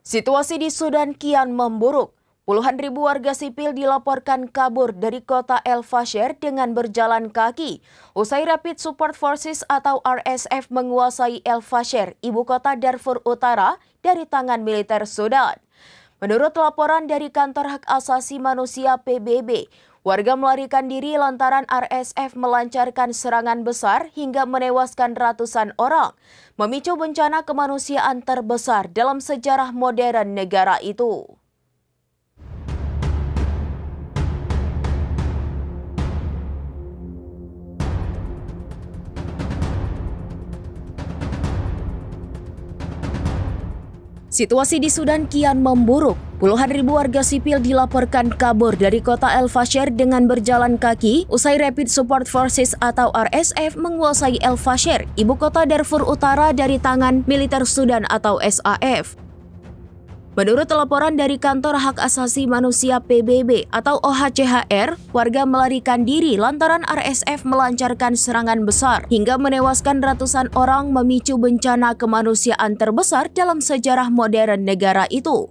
Situasi di Sudan kian memburuk. Puluhan ribu warga sipil dilaporkan kabur dari kota El Fasher dengan berjalan kaki. Usai Rapid Support Forces atau RSF menguasai El Fasher, ibu kota Darfur Utara, dari tangan militer Sudan. Menurut laporan dari Kantor Hak Asasi Manusia PBB, warga melarikan diri lantaran RSF melancarkan serangan besar hingga menewaskan ratusan orang, memicu bencana kemanusiaan terbesar dalam sejarah modern negara itu. Situasi di Sudan kian memburuk. Puluhan ribu warga sipil dilaporkan kabur dari kota El Fasher dengan berjalan kaki usai Rapid Support Forces atau RSF menguasai El Fasher, ibu kota Darfur Utara, dari tangan militer Sudan atau SAF. Menurut laporan dari Kantor Hak Asasi Manusia PBB atau OHCHR, warga melarikan diri lantaran RSF melancarkan serangan besar hingga menewaskan ratusan orang, memicu bencana kemanusiaan terbesar dalam sejarah modern negara itu.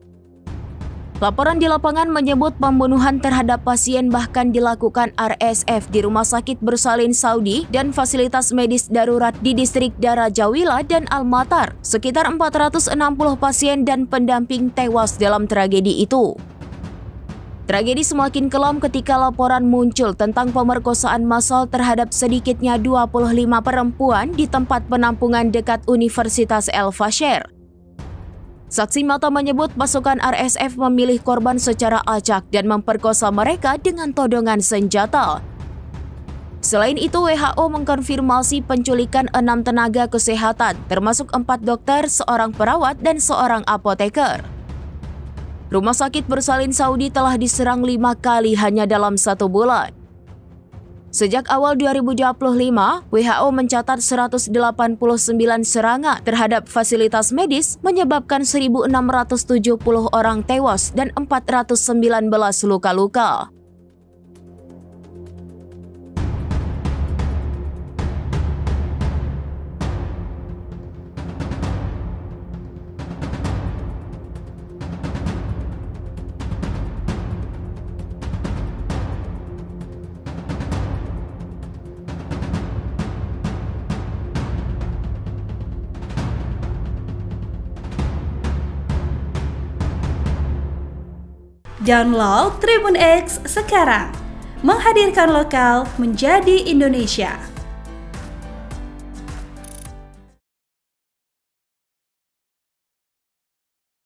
Laporan di lapangan menyebut pembunuhan terhadap pasien bahkan dilakukan RSF di Rumah Sakit Bersalin Saudi dan fasilitas medis darurat di distrik Dara Jawila dan Al-Matar. Sekitar 460 pasien dan pendamping tewas dalam tragedi itu. Tragedi semakin kelam ketika laporan muncul tentang pemerkosaan massal terhadap sedikitnya 25 perempuan di tempat penampungan dekat Universitas El Fasher. Saksi mata menyebut pasukan RSF memilih korban secara acak dan memperkosa mereka dengan todongan senjata. Selain itu, WHO mengkonfirmasi penculikan 6 tenaga kesehatan, termasuk 4 dokter, seorang perawat, dan seorang apoteker. Rumah Sakit Bersalin Saudi telah diserang 5 kali hanya dalam 1 bulan. Sejak awal 2025, WHO mencatat 189 serangan terhadap fasilitas medis, menyebabkan 1.670 orang tewas dan 419 luka-luka. Download Tribun X sekarang, menghadirkan lokal menjadi Indonesia.